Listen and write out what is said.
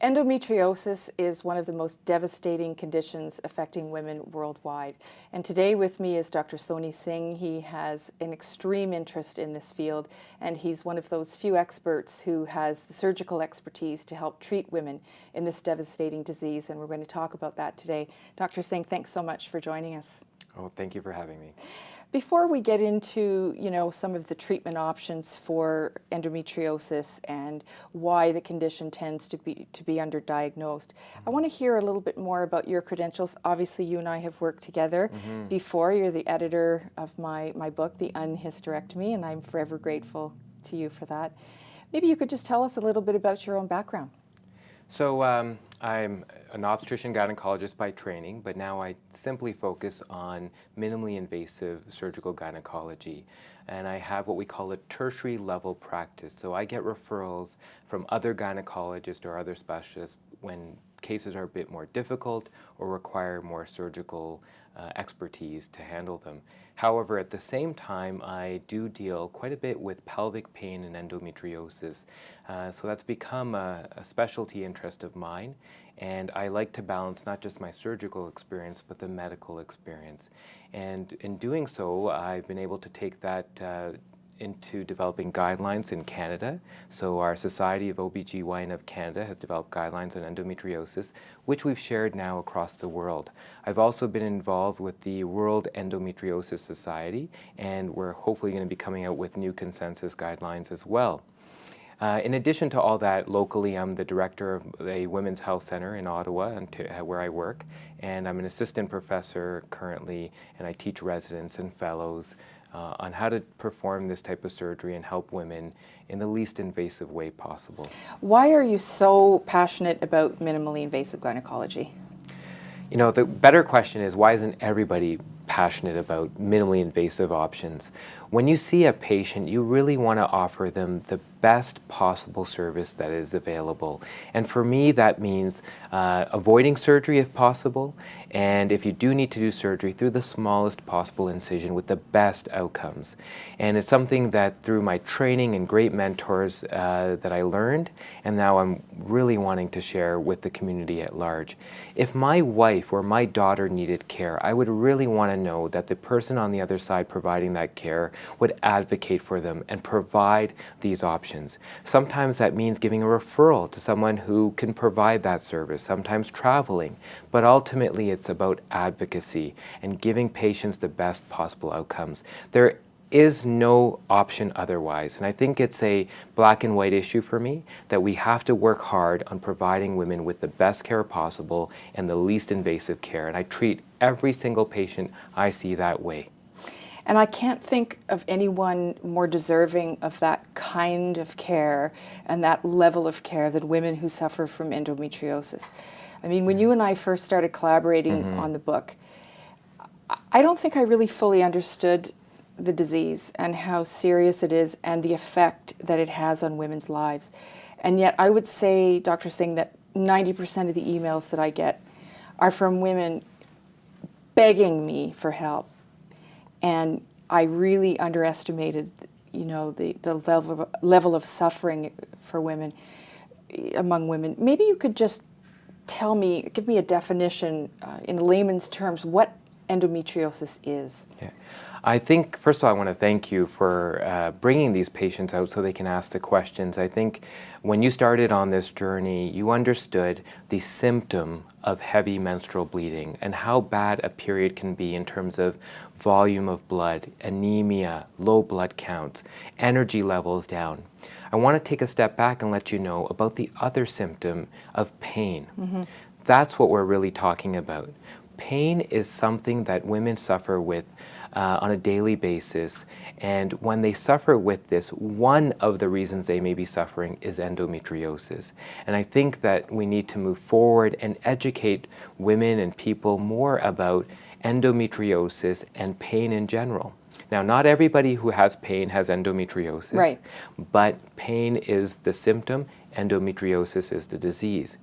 Endometriosis is one of the most devastating conditions affecting women worldwide. And today with me is Dr. Sony Singh. He has an extreme interest in this field, and he's one of those few experts who has the surgical expertise to help treat women in this devastating disease. And we're going to talk about that today. Dr. Singh, thanks so much for joining us. Oh, thank you for having me. Before we get into, some of the treatment options for endometriosis and why the condition tends to be underdiagnosed, I want to hear a little bit more about your credentials. Obviously, you and I have worked together before. You're the editor of my book, The UnHysterectomy, and I'm forever grateful to you for that. Maybe you could just tell us a little bit about your own background. So I'm an obstetrician gynecologist by training, but now I simply focus on minimally invasive surgical gynecology. And I have what we call a tertiary level practice. So I get referrals from other gynecologists or other specialists when cases are a bit more difficult or require more surgical expertise to handle them. However, at the same time, I do deal quite a bit with pelvic pain and endometriosis. So that's become a specialty interest of mine. And I like to balance not just my surgical experience, but the medical experience. And in doing so, I've been able to take that into developing guidelines in Canada. So our Society of OB/GYN of Canada has developed guidelines on endometriosis, which we've shared now across the world. I've also been involved with the World Endometriosis Society, and we're hopefully going to be coming out with new consensus guidelines as well. In addition to all that, locally I'm the director of a women's health center in Ottawa, where I work, and I'm an assistant professor currently, and I teach residents and fellows on how to perform this type of surgery and help women in the least invasive way possible. Why are you so passionate about minimally invasive gynecology? You know, the better question is, why isn't everybody passionate about minimally invasive options? When you see a patient, you really want to offer them the best possible service that is available. And for me, that means avoiding surgery if possible, and if you do need to do surgery, through the smallest possible incision with the best outcomes. And it's something that through my training and great mentors that I learned, and now I'm really wanting to share with the community at large. If my wife or my daughter needed care, I would really want to know that the person on the other side providing that care would advocate for them and provide these options. Sometimes that means giving a referral to someone who can provide that service, sometimes traveling, but ultimately it's about advocacy and giving patients the best possible outcomes. There is no option otherwise, and I think it's a black and white issue for me that we have to work hard on providing women with the best care possible and the least invasive care, and I treat every single patient I see that way. And I can't think of anyone more deserving of that kind of care and that level of care than women who suffer from endometriosis. I mean, when you and I first started collaborating on the book, I don't think I really fully understood the disease and how serious it is and the effect that it has on women's lives. And yet I would say, Dr. Singh, that 90% of the emails that I get are from women begging me for help. And I really underestimated, the level of suffering for women, among women. Maybe you could just give me a definition in layman's terms, what endometriosis is. Yeah. I think, first of all, I want to thank you for bringing these patients out so they can ask the questions. I think when you started on this journey, you understood the symptom of heavy menstrual bleeding and how bad a period can be in terms of volume of blood, anemia, low blood counts, energy levels down. I want to take a step back and let you know about the other symptom of pain. That's what we're really talking about. Pain is something that women suffer with on a daily basis, and when they suffer with this, one of the reasons they may be suffering is endometriosis. And I think that we need to move forward and educate women and people more about endometriosis and pain in general. Now, not everybody who has pain has endometriosis, right, but pain is the symptom, endometriosis is the disease.